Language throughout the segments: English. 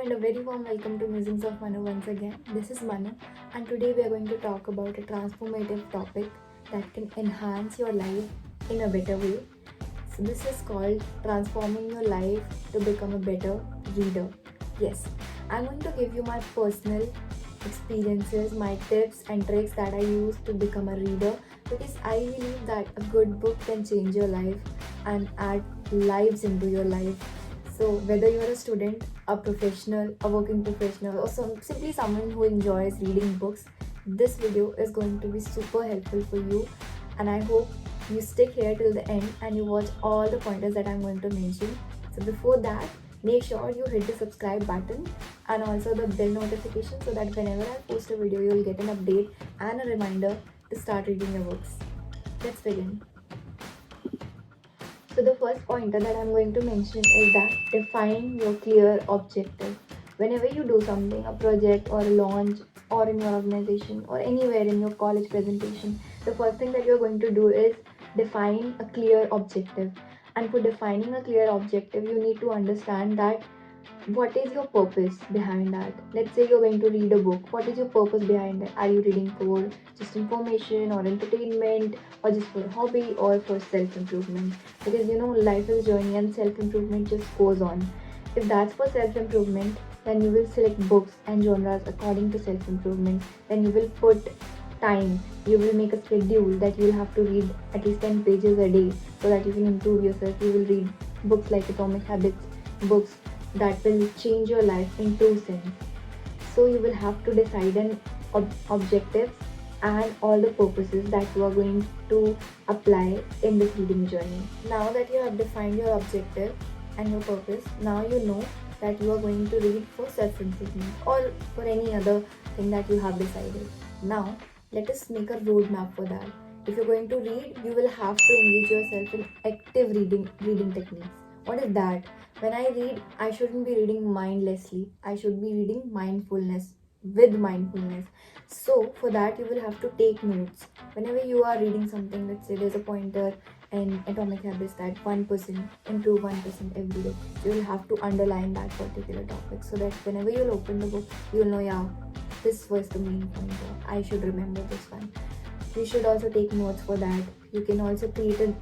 and a very warm welcome to Musings of Manu once again. This is Manu, and today we are going to talk about a transformative topic that can enhance your life in a better way. So, this is called transforming your life to become a better reader. Yes, I'm going to give you my personal experiences, my tips and tricks that I use to become a reader because I believe that a good book can change your life and add lives into your life. So, whether you're a student, a professional, a working professional, or simply someone who enjoys reading books, this video is going to be super helpful for you. And I hope you stick here till the end and you watch all the pointers that I'm going to mention. So, before that, make sure you hit the subscribe button and also the bell notification so that whenever I post a video, you'll get an update and a reminder to start reading your books. Let's begin. So the first pointer that I'm going to mention is that define your clear objective. Whenever you do something, a project or a launch or in your organization or anywhere in your college presentation, the first thing that you're going to do is define a clear objective. And for defining a clear objective, you need to understand that what is your purpose behind that. Let's say you're going to read a book. What is your purpose behind it? Are you reading for just information or entertainment, or just for hobby, or for self-improvement? Because life is a journey and self-improvement just goes on. If that's for self-improvement, then you will select books and genres according to self-improvement. Then you will put time, you will make a schedule that you will have to read at least 10 pages a day so that you can improve yourself. You will read books like Atomic Habits, books that will change your life in 2 cents. So you will have to decide an objectives and all the purposes that you are going to apply in this reading journey. Now that you have defined your objective and your purpose, now you know that you are going to read for self-improvement or for any other thing that you have decided. Now let us make a roadmap for that. If you're going to read, you will have to engage yourself in active reading techniques. What is that? When I read, I shouldn't be reading mindlessly. I should be reading with mindfulness. So for that, you will have to take notes. Whenever you are reading something, let's say there's a pointer in Atomic Habits that 1% improve 1% every day. You will have to underline that particular topic so that whenever you'll open the book, you'll know, yeah, this was the main pointer. I should remember this one. You should also take notes for that. You can also create a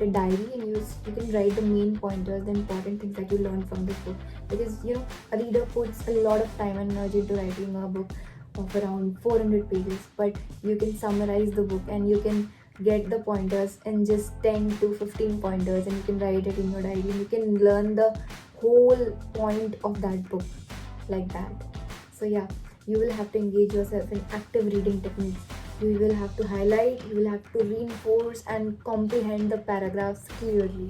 diary and you can write the main pointers, the important things that you learned from this book. Because a reader puts a lot of time and energy into writing a book of around 400 pages, but you can summarize the book and you can get the pointers in just 10 to 15 pointers, and you can write it in your diary and you can learn the whole point of that book like that. So yeah, you will have to engage yourself in active reading techniques. You will have to highlight, you will have to reinforce and comprehend the paragraphs clearly.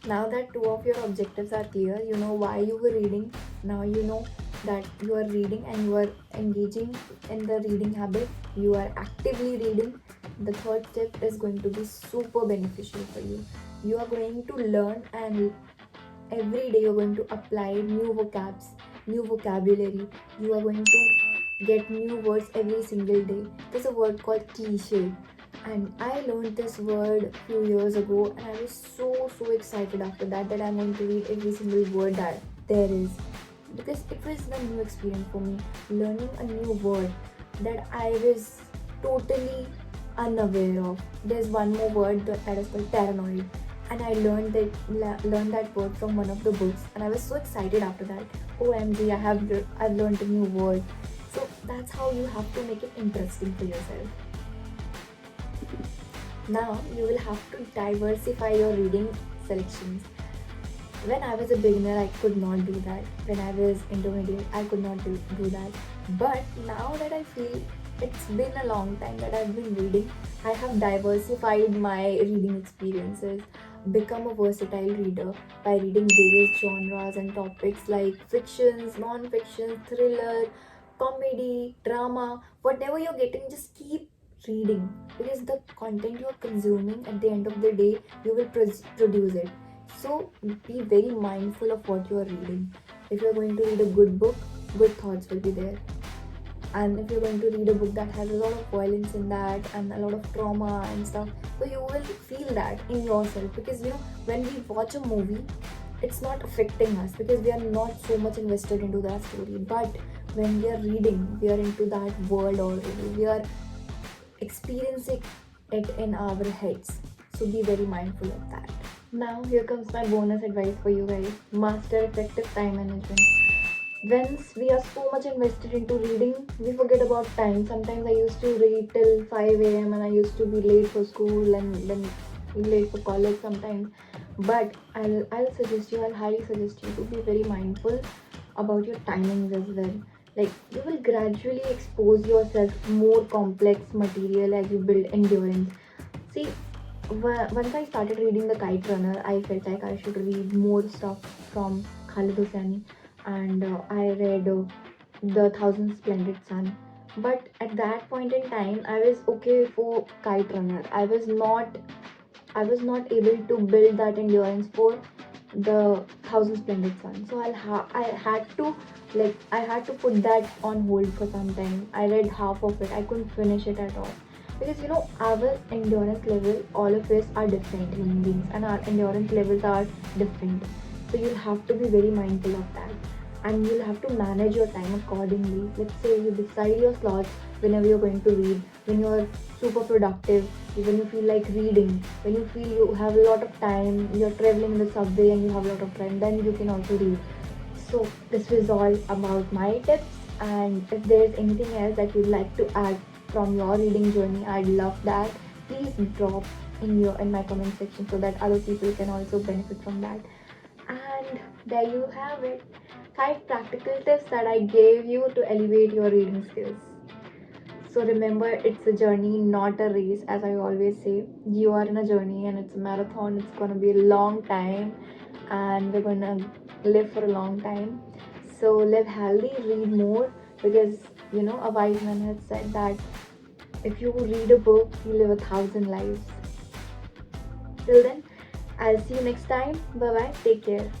Now that two of your objectives are clear, you know why you were reading. Now you know that you are reading and you are engaging in the reading habit. You are actively reading. The third step is going to be super beneficial for you. You are going to learn, and every day you're going to apply new vocabulary. You are going to get new words every single day. There's a word called cliche, and I learned this word a few years ago, and I was so excited after that I'm going to read every single word that there is, because it was a new experience for me, learning a new word that I was totally unaware of. There's one more word that is called paranoid, and I learned that word from one of the books, and I was so excited after that. OMG, I've learned a new word. So that's how you have to make it interesting for yourself. Now you will have to diversify your reading selections. When I was a beginner, I could not do that. When I was intermediate, I could not do that. But now that I feel it's been a long time that I've been reading, I have diversified my reading experiences, become a versatile reader by reading various genres and topics like fictions, non-fiction, thriller, comedy, drama, whatever you're getting, just keep reading, because the content you're consuming at the end of the day, you will produce it. So be very mindful of what you are reading. If you're going to read a good book, good thoughts will be there. And if you're going to read a book that has a lot of violence in that and a lot of trauma and stuff, so you will feel that in yourself. Because when we watch a movie, it's not affecting us because we are not so much invested into that story. But when we are reading, we are into that world already, we are experiencing it in our heads. So be very mindful of that. Now here comes my bonus advice for you guys. Master effective time management. Once we are so much invested into reading, we forget about time. Sometimes I used to read till 5 a.m. and I used to be late for school and then late for college sometimes. But I'll suggest you, I'll highly suggest you to be very mindful about your timings as well. Like you will gradually expose yourself more complex material as you build endurance. See, once I started reading The Kite Runner, I felt like I should read more stuff from Khalid Hosseini, and I read The Thousand Splendid Sun. But at that point in time, I was okay for Kite Runner. I was not able to build that endurance for the Thousand Splendid Sun. So I had to, I had to put that on hold for some time. I read half of it. I couldn't finish it at all because our endurance level, all of us are different human beings, and our endurance levels are different. So you'll have to be very mindful of that, and you'll have to manage your time accordingly. Let's say you decide your slots whenever you're going to read, when you're super productive, when you feel like reading, when you feel you have a lot of time, you're traveling in the subway and you have a lot of time, then you can also read. So this was all about my tips, and if there's anything else that you'd like to add from your reading journey, I'd love that. Please drop in my comment section so that other people can also benefit from that. And there you have it. 5 practical tips that I gave you to elevate your reading skills. So remember, it's a journey, not a race, as I always say. You are in a journey and it's a marathon. It's gonna be a long time, and we're gonna live for a long time. So live healthy, read more, because a wise man has said that if you read a book, you live 1,000 lives. Till then, I'll see you next time. Bye bye. Take care.